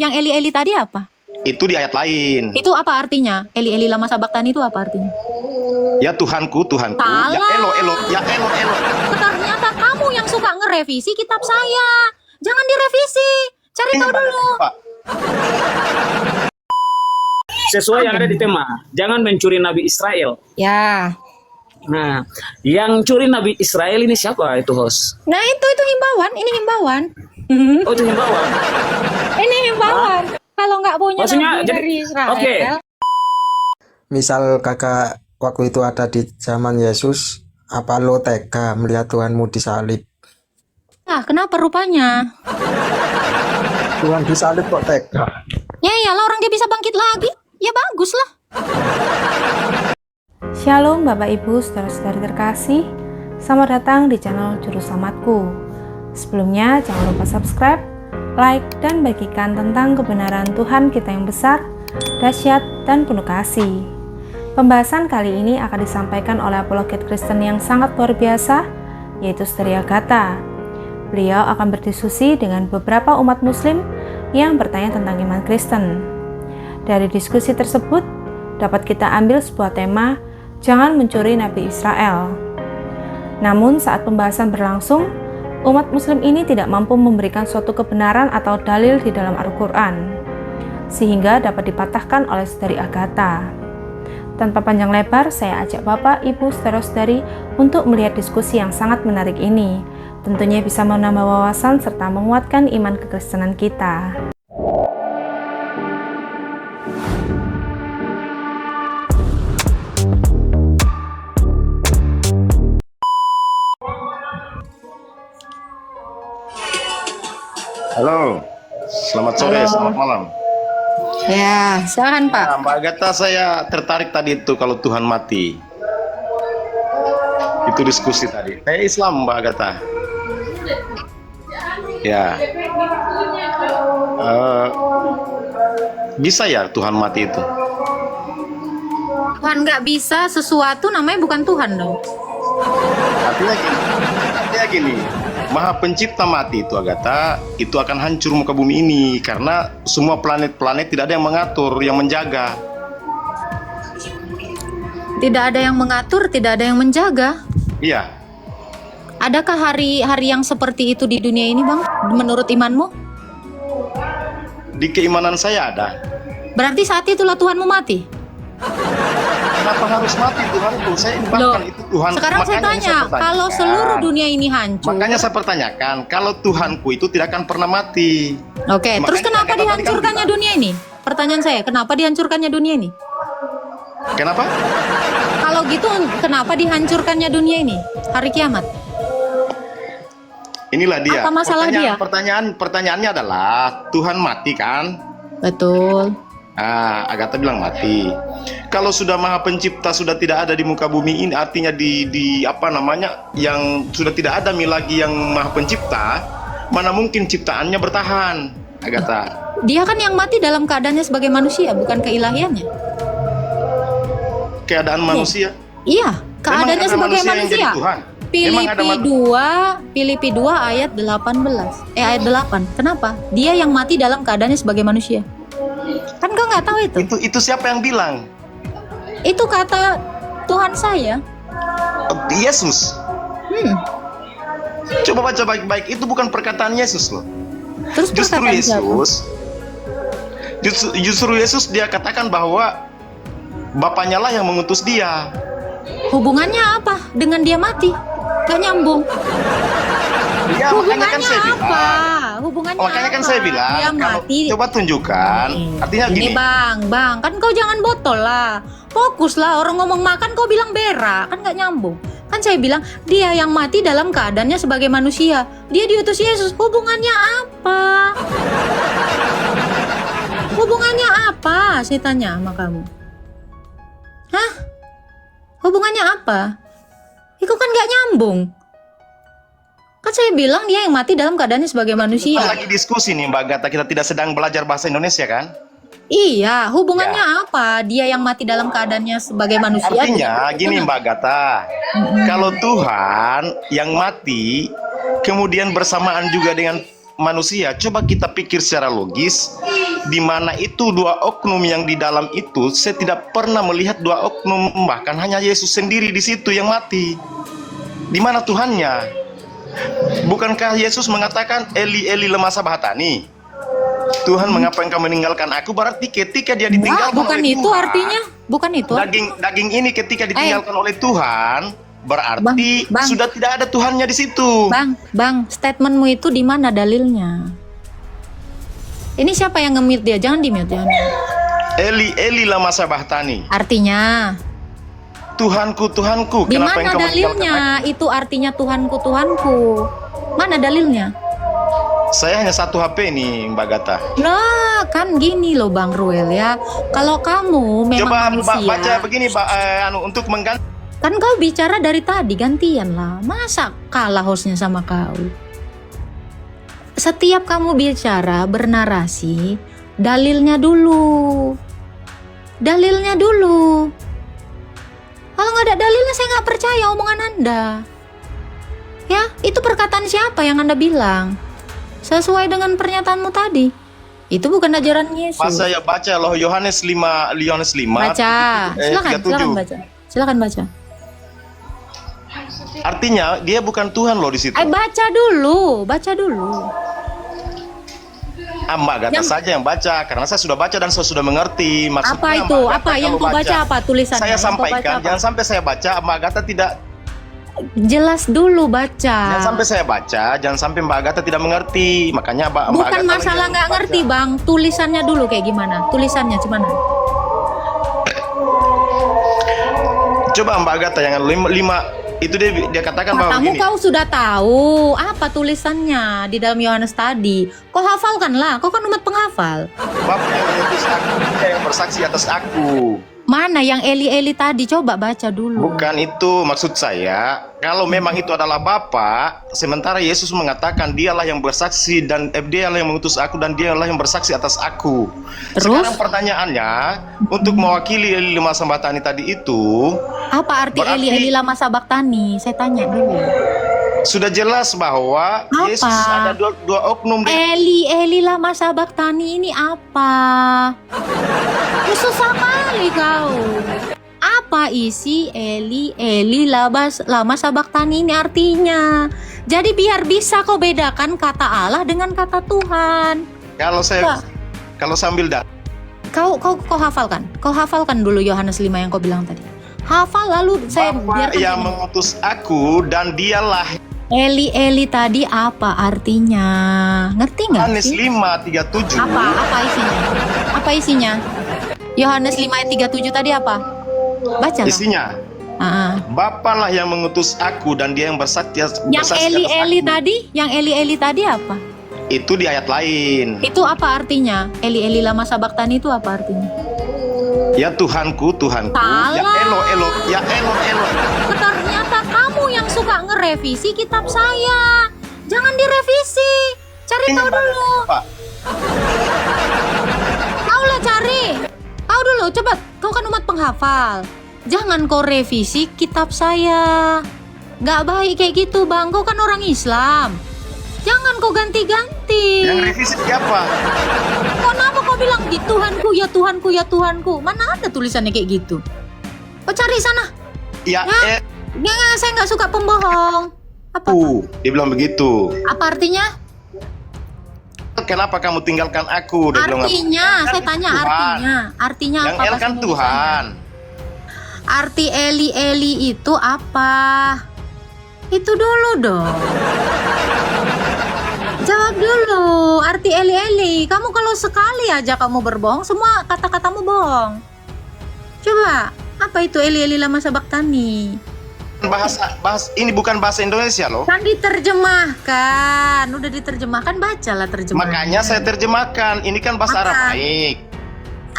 Yang Eli-Eli tadi apa? Itu di ayat lain. Itu apa artinya? Eli-Eli lama sabachthani itu apa artinya? Ya Tuhanku, Tuhanku. Salah. Ya Elo, Elo. Ya Elo, Elo. Ternyata kamu yang suka ngerevisi kitab saya. Jangan direvisi. Cari tahu dulu. Pak. Sesuai yang ada di tema. Jangan mencuri Nabi Israel. Ya. Nah, yang curi Nabi Israel ini siapa itu, host? Nah itu himbauan. Ini himbauan. Oh, itu himbauan. Ini himbauan. Kalau nggak punya Maksudnya, nabi jadi- dari Israel. oke. Misal kakak waktu itu ada di zaman Yesus, apa lo tega melihat Tuhanmu disalib? Ah, kenapa rupanya? Tuhan disalib kok tega? Ya iyalah orang dia bisa bangkit lagi. Ya bagus lah. Shalom Bapak Ibu saudara-saudari terkasih. Selamat datang di channel Juru Selamatku. Sebelumnya jangan lupa subscribe, like, dan bagikan tentang kebenaran Tuhan kita yang besar, dahsyat, dan penuh kasih. Pembahasan kali ini akan disampaikan oleh apologet Kristen yang sangat luar biasa, yaitu Saudari Agatha. Beliau akan berdiskusi dengan beberapa umat muslim yang bertanya tentang iman Kristen. Dari diskusi tersebut, dapat kita ambil sebuah tema, jangan mencuri Nabi Israel. Namun saat pembahasan berlangsung, umat muslim ini tidak mampu memberikan suatu kebenaran atau dalil di dalam Al-Quran, sehingga dapat dipatahkan oleh Saudari Agatha. Tanpa panjang lebar, saya ajak Bapak, Ibu, saudara-saudari untuk melihat diskusi yang sangat menarik ini. Tentunya bisa menambah wawasan serta menguatkan iman kekristenan kita. Halo. Selamat sore, selamat malam. Ya, silakan Pak. Nah, Mbak Agatha, saya tertarik tadi itu kalau Tuhan mati. Itu diskusi tadi. Saya Islam, Mbak Agatha. Ya. Bisa ya Tuhan mati itu? Tuhan nggak bisa sesuatu namanya bukan Tuhan dong. Artinya gini, Maha Pencipta mati itu Agatha, itu akan hancur muka bumi ini karena semua planet-planet tidak ada yang mengatur, yang menjaga. Tidak ada yang mengatur, tidak ada yang menjaga. Iya. Adakah hari-hari yang seperti itu di dunia ini, Bang? Menurut imanmu? Di keimanan saya ada. Berarti saat itulah Tuhanmu mati. Kenapa harus mati Tuhan itu? Saya Loh, bahkan itu Tuhan. sekarang saya Makanya tanya, pertanyakan. kalau seluruh dunia ini hancur. Makanya saya pertanyakan, kalau Tuhanku itu tidak akan pernah mati. Oke, Makanya terus kenapa Agatha tadi kan dihancurkannya bilang. dunia ini? Pertanyaan saya, kenapa dihancurkannya dunia ini? Kenapa? Kalau gitu, kenapa dihancurkannya dunia ini? Hari kiamat. Inilah dia. Apa masalah dia? Pertanyaannya adalah Tuhan mati kan? Betul. Ah, Agatha bilang mati. Kalau sudah Maha Pencipta sudah tidak ada di muka bumi ini, artinya di apa namanya, yang sudah tidak ada lagi yang Maha Pencipta, mana mungkin ciptaannya bertahan, Agatha? Dia kan yang mati dalam keadaannya sebagai manusia, bukan keilahiannya. Keadaan manusia. Iya, keadaannya Memang ada sebagai manusia yang jadi manusia. Tuhan? Memang ada Filipi 2 ayat 18. Ayat 8. Kenapa? Dia yang mati dalam keadaannya sebagai manusia. Kan kau nggak tahu itu? Itu siapa yang bilang? Itu kata Tuhan saya. Yesus. Coba baca baik-baik, itu bukan perkataan Yesus loh. Terus Justru perkataan siapa? Justru Yesus dia katakan bahwa Bapaknya lah yang mengutus dia. Hubungannya apa dengan dia mati? Gak nyambung. Ya, makanya Hubungannya kan saya apa? bilang. Hubungannya Makanya kan apa? saya bilang, Dia kalau mati. coba tunjukkan. Artinya Ini gini. bang, kan kau jangan botol lah. Fokus lah, orang ngomong makan kau bilang berak, kan nggak nyambung. Kan saya bilang dia yang mati dalam keadaannya sebagai manusia. Dia diutus Yesus. Hubungannya apa? Hubungannya apa? Saya tanya sama kamu. Hah? Hubungannya apa? Itu kan nggak nyambung. Kan saya bilang dia yang mati dalam keadaannya sebagai manusia. Kita lagi diskusi nih Mbak Agatha, kita tidak sedang belajar bahasa Indonesia kan? Iya, hubungannya apa? Dia yang mati dalam keadaannya sebagai manusia. Artinya gini Mbak Agatha, kalau Tuhan yang mati kemudian bersamaan juga dengan manusia, coba kita pikir secara logis, di mana itu dua oknum yang di dalam itu, saya tidak pernah melihat dua oknum, bahkan hanya Yesus sendiri di situ yang mati. Di mana Tuhannya? Bukankah Yesus mengatakan Eli Eli lema sabachthani? Tuhan, mengapa engkau meninggalkan aku? Berarti ketika dia ditinggalkan bukan oleh itu Tuhan, artinya, bukan itu. daging ini ketika ditinggalkan oleh Tuhan, berarti Bang. sudah tidak ada Tuhannya di situ. Bang, statementmu itu di mana dalilnya? Ini siapa yang nge-mute dia? Jangan di-mute, jangan. Eli Eli lama sabachthani. Artinya, Tuhanku, Tuhanku, di kenapa mana engkau meninggalkan dalilnya? Itu artinya Tuhanku, Tuhanku. Mana dalilnya? aku? Saya hanya satu HP nih, Mbak Gata. Lah, kan gini loh Bang Ruel ya. Kalau kamu memang Coba manusia, baca begini, Pak, untuk mengganti. kan kau bicara dari tadi gantian lah. Masa kalah hostnya sama kau? Setiap kamu bicara bernarasi, dalilnya dulu. Dalilnya dulu. Kalau nggak ada dalilnya saya nggak percaya omongan Anda. Ya, itu perkataan siapa yang Anda bilang? Sesuai dengan pernyataanmu tadi. Itu bukan ajaran Yesus. Pas saya baca loh Yohanes 5, Baca. Silakan 37. baca. Silakan baca. Artinya dia bukan Tuhan loh di situ. Baca dulu, baca dulu. Mbak Gata saja yang baca, karena saya sudah baca dan saya sudah mengerti maksudnya. Apa itu? Mbak Gata Apa yang kalau kau baca? Apa tulisannya? Saya Yang kau baca sampaikan, apa? jangan sampai saya baca Mbak Gata tidak. Jelas dulu baca. Jangan sampai saya baca, jangan sampai Mbak Gata tidak mengerti. Makanya Mbak Bukan Agatha masalah yang nggak baca. ngerti Bang, tulisannya dulu kayak gimana? Tulisannya gimana? Coba Mbak Gata yang lima itu dia katakan bahwa Kamu begini. kau sudah tahu apa tulisannya di dalam Yohanes tadi. Kau hafalkan lah, kau kan umat penghafal. Bapa yang mengutus aku, dia yang bersaksi atas aku. Mana yang Eli tadi? Coba baca dulu. Bukan itu maksud saya. Kalau memang itu adalah Bapa, sementara Yesus mengatakan dialah yang bersaksi dan dialah yang mengutus aku dan dialah yang bersaksi atas aku. Terus? Sekarang pertanyaannya, untuk mewakili Eli lema sabachthani tadi itu, Apa arti Berarti- Eli lama sabachthani? Saya tanya dulu. sudah jelas bahwa Apa? Yesus ada dua oknum di Eli lama sabachthani ini apa? Susah kali kau. Apa isi Eli lama sabachthani ini artinya? Jadi biar bisa kau bedakan kata Allah dengan kata Tuhan. kalau sambil Kau hafalkan. Kau hafalkan dulu Yohanes 5 yang kau bilang tadi. Hafal lalu saya Bapa biarkan yang ini. mengutus aku dan dialah Eli tadi apa artinya? Ngerti nggak Yohanes sih? 5:37. Apa isinya? Apa isinya? Yohanes 5 ayat 37 tadi apa? Baca lah. Isinya, Bapa lah yang mengutus aku dan dia yang bersaksi Yang atas aku. Yang Eli tadi apa? Itu di ayat lain. Itu apa artinya? Eli lama sabachthani itu apa artinya? Ya Tuhanku, Tuhanku. Salah. Ya Elo. Ternyata kamu yang suka ngerevisi kitab saya. Jangan direvisi. Cari tahu dulu. Pak, Kau lah cari. Kau dulu, coba. Kau kan umat penghafal. Jangan kau revisi kitab saya. Gak baik kayak gitu bang. Kau kan orang Islam. Jangan kau ganti-ganti. yang revisi siapa? Kenapa kau bilang di Tuhanku, ya Tuhanku, ya Tuhanku? Mana ada tulisannya kayak gitu? Kau cari sana. Ya, Nggak, saya nggak suka pembohong. Apa? dia bilang begitu. Apa artinya? Kenapa kamu tinggalkan aku? Dia bilang, Artinya, saya tanya Tuhan. artinya. Artinya Yang apa? El bahasa kan Indonesianya? Tuhan. Arti Eli itu apa? Itu dulu dong. Jawab dulu. Arti Eli. Kamu kalau sekali aja kamu berbohong, semua kata-katamu bohong. Coba, apa itu Eli lama sabachthani? Bahasa ini bukan bahasa Indonesia loh. Kan diterjemahkan. Udah diterjemahkan, bacalah terjemahan. Makanya saya terjemahkan. Ini kan bahasa Apa? Aramaik.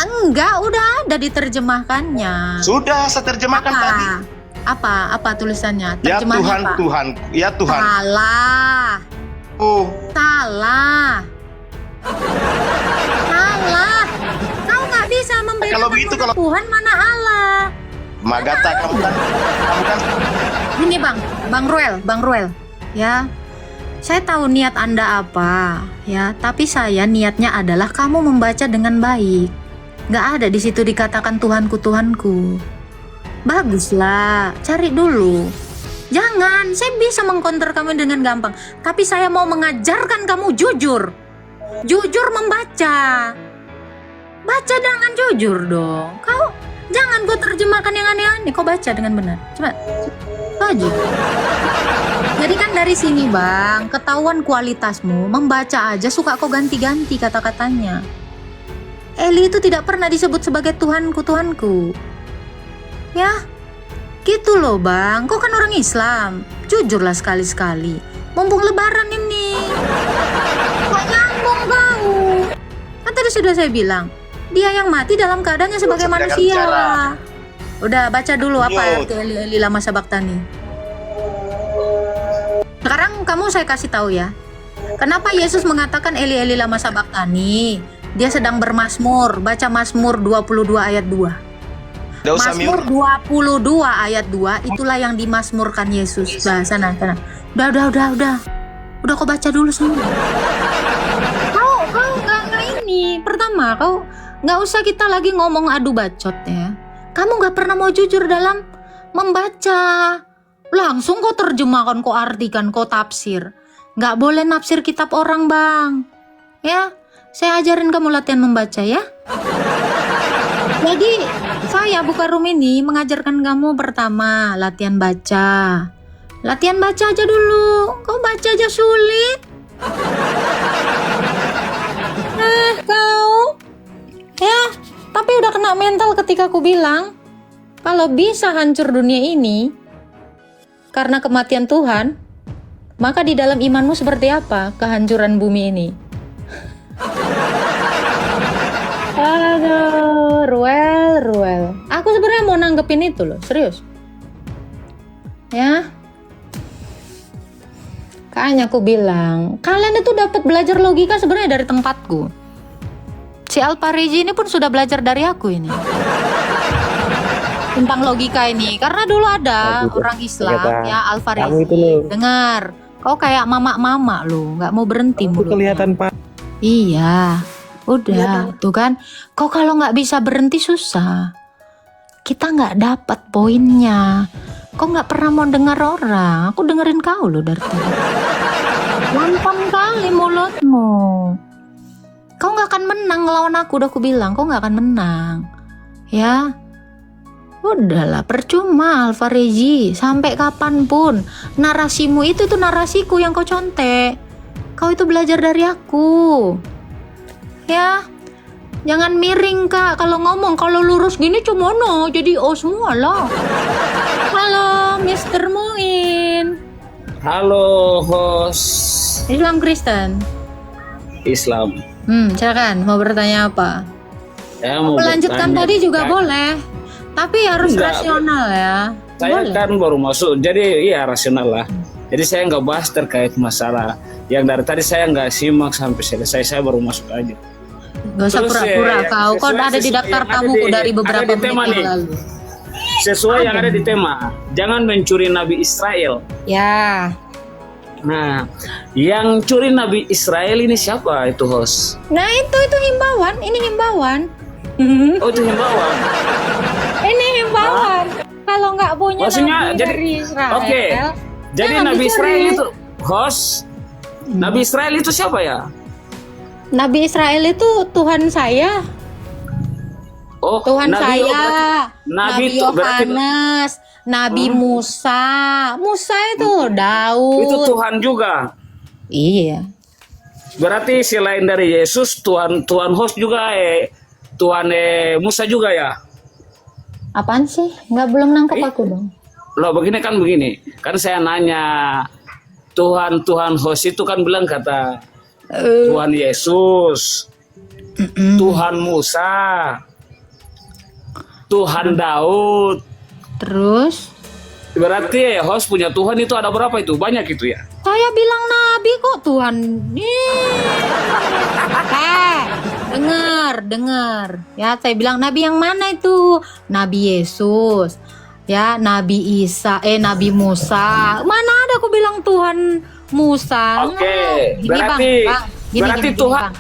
Enggak, udah ada diterjemahkannya. Sudah saya terjemahkan tadi. Apa tulisannya? Ya Terjemahannya Tuhan, apa? Tuhan. Ya Tuhan. Salah. Kau nggak bisa membedakan Kalau begitu, mana Tuhan mana Allah. Magata kamu kan Ini Bang Ruel, ya. Saya tahu niat Anda apa, ya. Tapi saya niatnya adalah kamu membaca dengan baik. Nggak ada di situ dikatakan Tuhanku, Tuhanku. Baguslah, cari dulu. Jangan, saya bisa mengkonter kamu dengan gampang. Tapi saya mau mengajarkan kamu jujur. Jujur membaca. Baca dengan jujur dong. Kau jangan kau terjemahkan yang aneh-aneh. Kau baca dengan benar. Coba. Aja. Jadi kan dari sini bang, ketahuan kualitasmu. Membaca aja suka kau ganti-ganti kata-katanya. Eli itu tidak pernah disebut sebagai Tuhanku, Tuhanku. Ya, gitu loh bang. Kau kan orang Islam. Jujurlah sekali-sekali. Mumpung lebaran ini. Kok nyambung kau? Kan tadi sudah saya bilang, dia yang mati dalam keadaannya sebagai manusia. Udah baca dulu apa arti Eli lama sabaktani. Sekarang kamu saya kasih tahu ya. Kenapa Yesus mengatakan Eli lama sabaktani? Dia sedang bermazmur. Baca Mazmur 22 ayat 2. Mazmur 22 ayat 2 itulah yang dimazmurkan Yesus. Bah, sana. Udah. Udah kau baca dulu semua. Kau nggak ini. Pertama, kau nggak usah kita lagi ngomong adu bacot ya. Kamu nggak pernah mau jujur dalam membaca. Langsung kau terjemahkan, kau artikan, kau tafsir. Nggak boleh nafsir kitab orang bang. Ya, saya ajarin kamu latihan membaca ya. Jadi saya buka room ini mengajarkan kamu pertama latihan baca. Latihan baca aja dulu. Kau baca aja sulit. Kau. Ya, tapi udah kena mental ketika aku bilang kalau bisa hancur dunia ini karena kematian Tuhan, maka di dalam imanmu seperti apa kehancuran bumi ini? Aduh, Ruel. Aku sebenarnya mau nanggepin itu loh, serius. Ya. Kayaknya aku bilang, kalian itu dapat belajar logika sebenarnya dari tempatku. Si Alparigi ini pun sudah belajar dari aku ini. Tentang logika ini. Karena dulu ada orang Islam, ya Alfarisi. Dengar, kau kayak mama-mama lu, nggak mau berhenti mulutnya. Kelihatan Pak. Iya, udah, tuh kan. Kau kalau nggak bisa berhenti susah. Kita nggak dapat poinnya. Kau nggak pernah mau dengar orang. Aku dengerin kau loh dari tadi. Gampang kali mulutmu. Kau nggak akan menang lawan aku. Udah aku bilang, kau nggak akan menang. Ya, udahlah, percuma Alfariji. Sampai kapanpun narasimu itu narasiku yang kau contek. Kau itu belajar dari aku. Ya, jangan miring kak kalau ngomong. Kalau lurus gini cuma no, jadi semua lah. Halo Mr. Muin. Halo host. Islam Kristen. Islam. Silakan mau bertanya apa? Saya mau melanjutkan bertanya, tadi juga kan? boleh. Tapi harus rasional ya. Saya boleh. kan baru masuk, jadi iya rasional lah. Jadi saya nggak bahas terkait masalah yang dari tadi saya nggak simak sampai selesai. Saya baru masuk aja. Gak usah pura-pura kau. Kau ada di daftar tamuku dari beberapa menit yang lalu. Sesuai yang ada di tema. Jangan mencuri Nabi Israel. Ya. Nah, yang curi Nabi Israel ini siapa itu host? Nah itu himbauan. Ini himbauan. Oh itu himbauan. Ini himbauan. Kalau nggak punya Maksudnya, Nabi jadi, dari Israel. Oke. Jadi Nabi Israel itu host. Nabi Israel itu siapa ya? Nabi Israel itu Tuhan saya. Oh, Tuhan Nabi, saya. Nabi itu berarti Yohanes. Nabi Musa. Musa itu Daud. itu Tuhan juga. Iya. Berarti selain dari Yesus, Tuhan host juga Tuhan Musa juga ya. Apaan sih? Belum nangkep aku dong. Loh begini. Kan saya nanya Tuhan host itu kan bilang kata Tuhan Yesus, Tuhan Musa, Tuhan Daud. Terus? Berarti host punya Tuhan itu ada berapa itu? Banyak itu ya? Saya bilang nabi kok Tuhan. Dengar. Ya, saya bilang nabi yang mana itu? Nabi Yesus. Ya, Nabi Isa, Nabi Musa. Mana ada aku bilang Tuhan Musa. Oke, Nah, gini berarti- bang. berarti Tuhan- Bang.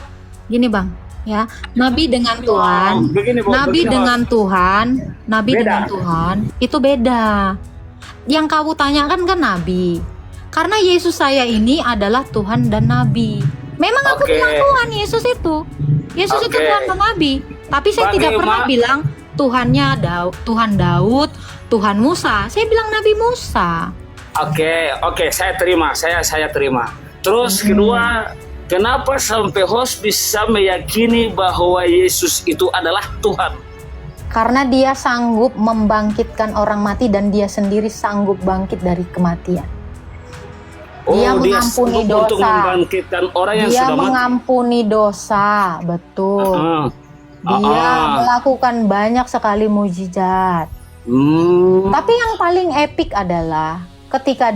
Gini bang, ya. Nabi dengan Tuhan, Begini, Bu, Nabi begini, dengan Tuhan, Nabi Beda. dengan Tuhan itu beda. Yang kamu tanyakan kan Nabi. Karena Yesus saya ini adalah Tuhan dan Nabi. Memang aku Oke. bilang Tuhan Yesus itu. Yesus itu Oke. Tuhan dan Nabi. Tapi saya tidak pernah bilang Tuhannya Tuhan Daud, Tuhan Musa. Saya bilang Nabi Musa. Oke, saya terima, saya terima. Terus kedua, kenapa sampai host bisa meyakini bahwa Yesus itu adalah Tuhan? Karena dia sanggup membangkitkan orang mati dan dia sendiri sanggup bangkit dari kematian. Dia mengampuni sanggup untuk dosa. membangkitkan orang yang Dia sudah mati. mengampuni dosa, betul. Ah, Dia ah. melakukan banyak sekali mujizat. Tapi yang paling epik adalah ketika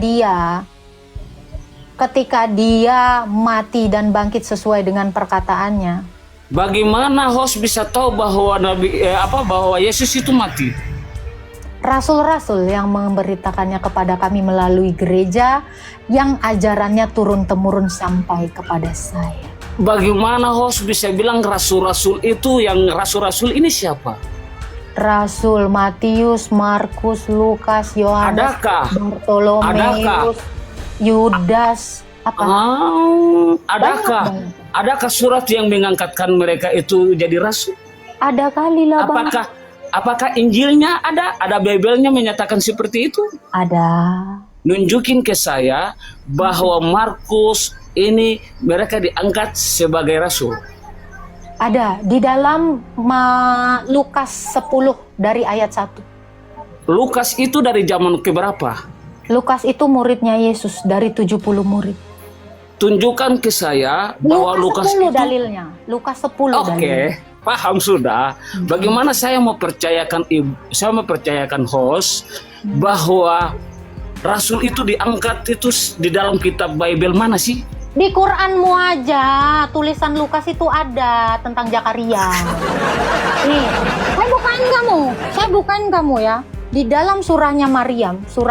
dia mati dan bangkit sesuai dengan perkataannya. Bagaimana host bisa tahu bahwa bahwa Yesus itu mati? Rasul-rasul yang memberitakannya kepada kami melalui gereja yang ajarannya turun-temurun sampai kepada saya. Bagaimana host bisa bilang rasul-rasul itu, yang rasul-rasul ini siapa? Rasul Matius, Markus, Lukas, Yohanes, Adakah? Bartolomeus, Yudas, apa? Adakah? Banyak. Adakah surat yang mengangkatkan mereka itu jadi rasul? Ada kali lah bang. Apakah Injilnya ada? Ada Biblenya menyatakan seperti itu? Ada. Nunjukin ke saya bahwa Markus ini mereka diangkat sebagai rasul. Ada di dalam Lukas 10 dari ayat 1. Lukas itu dari zaman keberapa? Lukas itu muridnya Yesus dari 70 murid. Tunjukkan ke saya bahwa Lukas 10 itu. dalilnya. Lukas 10 Oke, dalilnya. paham sudah. Bagaimana saya mau percayakan host bahwa rasul itu diangkat itu di dalam kitab Bible mana sih? Di Quranmu aja tulisan Lukas itu ada tentang Zakaria. Nih, saya bukan kamu ya. Di dalam surah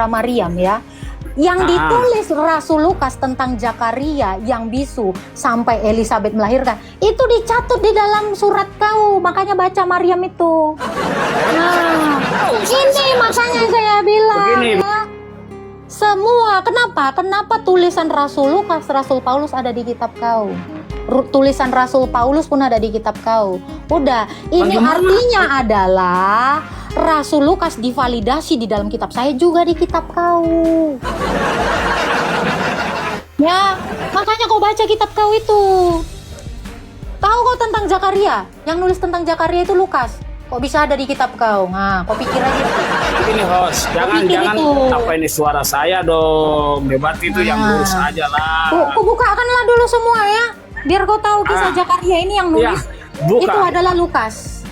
Maryam ya, yang ditulis Rasul Lukas tentang Zakaria yang bisu sampai Elizabeth melahirkan, itu dicatut di dalam surat kau. Makanya baca Maryam itu. Nah, ini makanya saya bilang Begini. ya. Semua, kenapa tulisan Rasul Lukas, Rasul Paulus ada di kitab kau. Tulisan Rasul Paulus pun ada di kitab kau. Udah, ini Bagaimana? artinya adalah Rasul Lukas divalidasi di dalam kitab saya juga di kitab kau. Ya, makanya kau baca kitab kau itu. Tahu kau tentang Zakaria? Yang nulis tentang Zakaria itu Lukas. Kok bisa ada di kitab kau? Nah, kau pikir aja. Begini host, jangan itu. apa ini suara saya dong. Debat itu yang lurus aja lah. Kau bukakanlah dulu semua ya. Biar kau tahu kisah Zakaria ini yang nulis buka. itu adalah Lukas.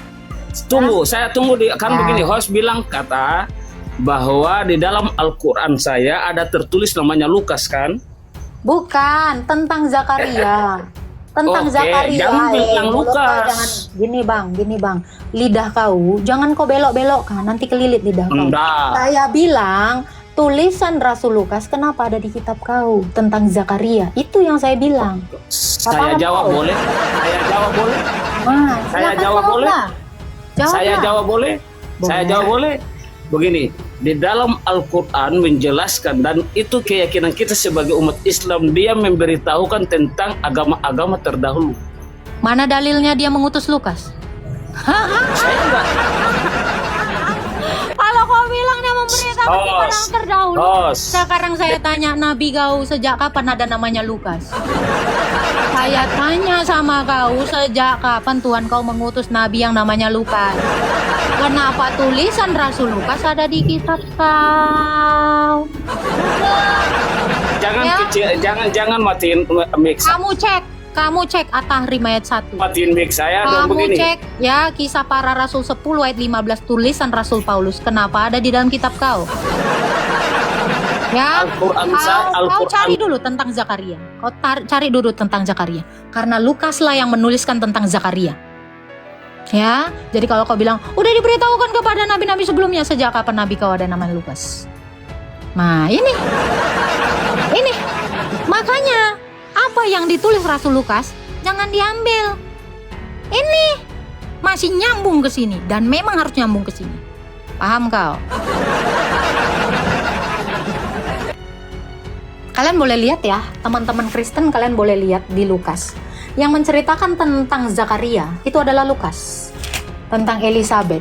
Tunggu, saya tunggu begini, host bilang kata bahwa di dalam Al-Qur'an saya ada tertulis namanya Lukas kan? Bukan, tentang Zakaria. Tentang Oke, Zakaria. jangan bilang mulut kau Lukas. jangan gini bang. Lidah kau jangan kau belok-belokkan, nanti kelilit lidah kau. Enggak. Saya bilang tulisan Rasul Lukas kenapa ada di kitab kau tentang Zakaria? Itu yang saya bilang. Saya jawab kau? boleh? Saya jawab boleh? Nah, Saya silakan jawab boleh? lah. Saya jawab boleh? Saya jawab boleh? Begini, di dalam Al-Quran menjelaskan dan itu keyakinan kita sebagai umat Islam, dia memberitahukan tentang agama-agama terdahulu. Mana dalilnya dia mengutus Lukas? Saya enggak. Kalau kau bilang dia memberitakan kepada yang terdahulu, sekarang saya tanya Nabi kau sejak kapan ada namanya Lukas? Saya tanya sama kau sejak kapan Tuhan kau mengutus Nabi yang namanya Lukas? Kenapa tulisan Rasul Lukas ada di kitab kau? Jangan matiin mix. Kamu cek At-Tahrim ayat 1. Matiin mix saya dong Kamu begini. cek ya Kisah Para Rasul 10 ayat 15 tulisan Rasul Paulus. Kenapa ada di dalam kitab kau? Ya, kau cari dulu tentang Zakaria. Cari dulu tentang Zakaria. Karena Lukas lah yang menuliskan tentang Zakaria. Ya, jadi kalau kau bilang udah diberitahukan kepada nabi-nabi sebelumnya, sejak kapan nabi kau ada namanya Lukas? Nah, ini Makanya apa yang ditulis Rasul Lukas jangan diambil. Ini masih nyambung ke sini dan memang harus nyambung ke sini. Paham kau? Kalian boleh lihat ya, teman-teman Kristen, kalian boleh lihat di Lukas. Yang menceritakan tentang Zakaria itu adalah Lukas. Tentang Elizabeth.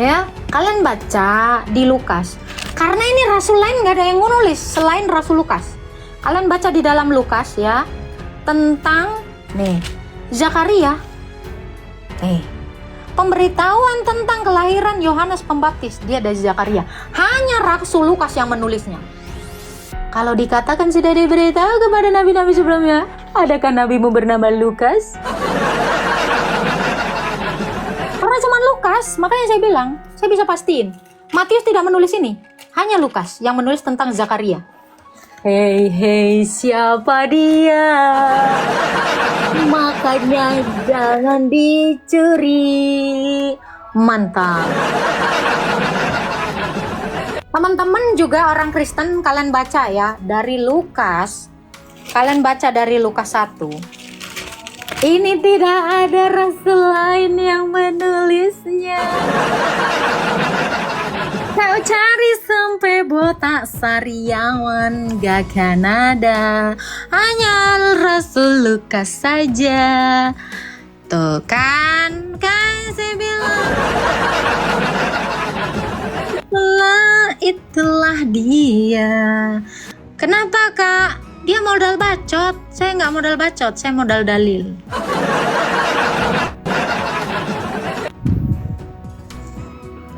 Ya, kalian baca di Lukas. Karena ini rasul lain nggak ada yang nulis selain Rasul Lukas. Kalian baca di dalam Lukas ya tentang nih Zakaria. Pemberitahuan tentang kelahiran Yohanes Pembaptis dia dari Zakaria. Hanya Rasul Lukas yang menulisnya. Kalau dikatakan sudah diberitahu kepada nabi-nabi sebelumnya, adakah nabimu bernama Lukas? Karena cuma Lukas, makanya saya bilang, saya bisa pastiin. Matius tidak menulis ini, hanya Lukas yang menulis tentang Zakaria. Hei, siapa dia? Makanya jangan dicuri. Mantap. Teman-teman juga orang Kristen, kalian baca ya dari Lukas. Kalian baca dari Lukas 1. Ini tidak ada rasul lain yang menulisnya. Kau cari sampai botak sariawan gak akan ada. Hanya Rasul Lukas saja. Tuh kan saya bilang. Itulah dia. Kenapa kak? Dia modal bacot. Saya nggak modal bacot, saya modal dalil.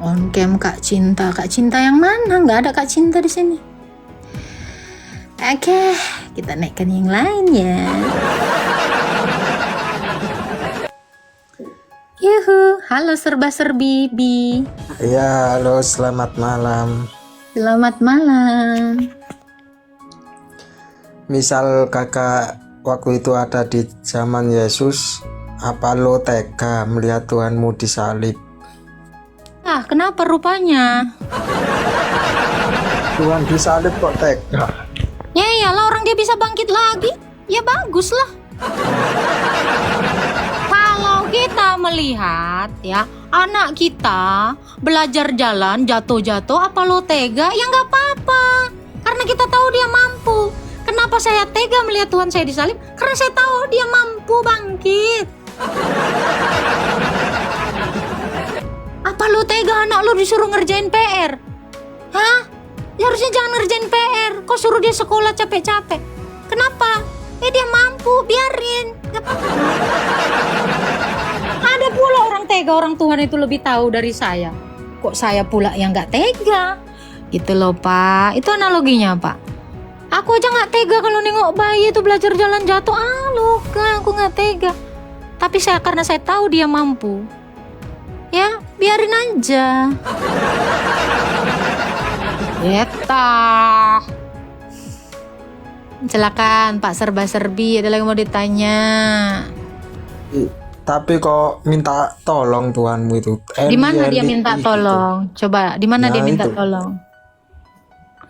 On cam Kak Cinta yang mana? Nggak ada Kak Cinta di sini. Oke, kita naikkan yang lain ya. Yuhu, halo serba-serbi Bi. Ya, halo, selamat malam. Selamat malam. Misal kakak waktu itu ada di zaman Yesus, apa lo tega melihat Tuhanmu disalib? Ah, kenapa rupanya? Tuhan disalib kok tega? Ya iyalah, orang dia bisa bangkit lagi. Ya bagus lah. Kalau kita melihat ya anak kita belajar jalan jatuh-jatuh, apa lo tega? Ya nggak apa-apa, karena kita tahu dia mampu. Kenapa saya tega melihat Tuhan saya disalib? Karena saya tahu dia mampu bangkit. Apa lo tega anak lo disuruh ngerjain PR? Hah? Ya harusnya jangan ngerjain PR. Kok suruh dia sekolah capek-capek? Kenapa? Dia mampu, biarin. Gak apa-apa. Ada pula orang tega, orang Tuhan itu lebih tahu dari saya. Kok saya pula yang gak tega? Gitu loh Pak. Itu analoginya Pak. Aku aja gak tega kalau nengok bayi itu belajar jalan jatuh. Luka, aku gak tega. Tapi karena saya tahu dia mampu. Ya, biarin aja. Yeta. Silakan Pak serba-serbi, ada lagi mau ditanya. Tapi kok minta tolong Tuhanmu itu? Di mana dia Eli, minta gitu. tolong? Coba, di mana Nah, dia minta itu. tolong?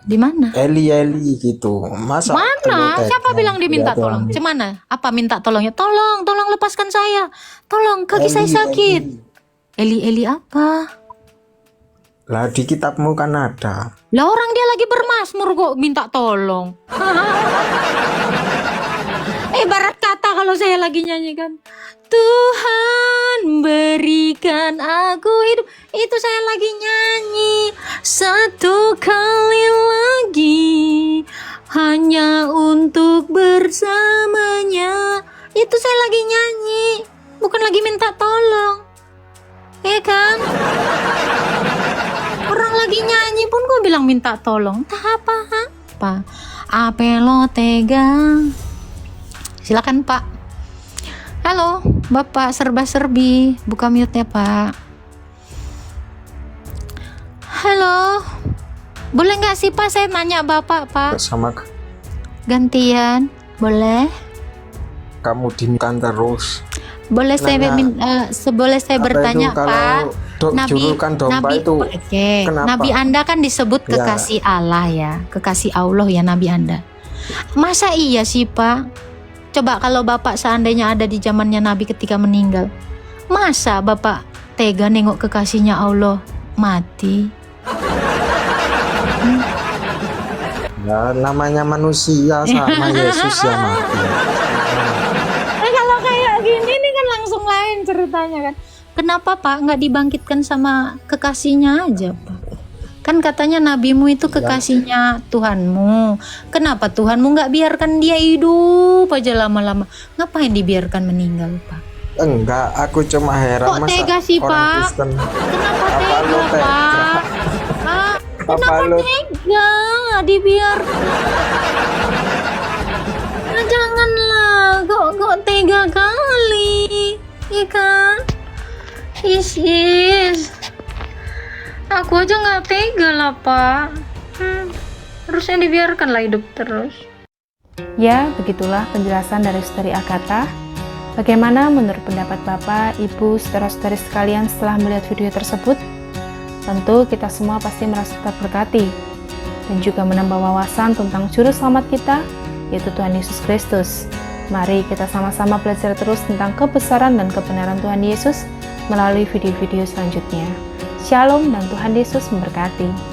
Di mana? Eli gitu. Masa lo Mana? tega Siapa bilang dia minta melihat tolong? Tuhanmu? Cemana? Apa minta tolongnya? Tolong lepaskan saya. Tolong, kaki saya sakit. Eli apa? Lah di kitabmu kan ada. Lah orang dia lagi bermasmur kok minta tolong. Ibarat kata kalau saya lagi nyanyikan, Tuhan berikan aku hidup. Itu saya lagi nyanyi satu kali lagi hanya untuk bersamanya. Itu saya lagi nyanyi, bukan lagi minta tolong. Ya kan? Orang lagi nyanyi pun gue bilang minta tolong. Entah apa. Apa lo tega? Silakan Pak. Halo, Bapak serba-serbi. Buka mute-nya Pak. Halo. Boleh nggak sih Pak saya nanya Bapak Pak? Sama Gantian. Boleh? kamu diminta terus. Boleh saya boleh saya Apa bertanya itu kalau Pak? julukan domba itu Oke. kenapa? Nabi Anda kan disebut Ya. kekasih Allah ya, kekasih Allah ya Nabi Anda. Masa iya sih Pak? Coba kalau Bapak seandainya ada di zamannya Nabi ketika meninggal, masa Bapak tega nengok kekasihnya Allah mati? Ya, namanya manusia sama Yesus ya mati. Kalau kayak gini ini kan langsung lain ceritanya kan. Kenapa Pak nggak dibangkitkan sama kekasihnya aja Pak? Kan katanya nabimu itu kekasihnya Tuhanmu. Kenapa Tuhanmu nggak biarkan dia hidup aja lama-lama? Ngapain dibiarkan meninggal Pak? Enggak, aku cuma heran Kok masa tega sih orang Pak? Kristen. Kenapa Apa lu tega tega? Pak? Pak, Apa kenapa lu- tega dibiarkan? Nah, janganlah, kok tega kali, iya kan? Is. Aku aja nggak tega lah Pak. Harusnya dibiarkanlah hidup terus. Ya, begitulah penjelasan dari Saudari Agatha. Bagaimana menurut pendapat Bapak, Ibu, saudara-saudari sekalian setelah melihat video tersebut? Tentu kita semua pasti merasa terberkati dan juga menambah wawasan tentang juru selamat kita, yaitu Tuhan Yesus Kristus. Mari kita sama-sama belajar terus tentang kebesaran dan kebenaran Tuhan Yesus melalui video-video selanjutnya. Shalom dan Tuhan Yesus memberkati.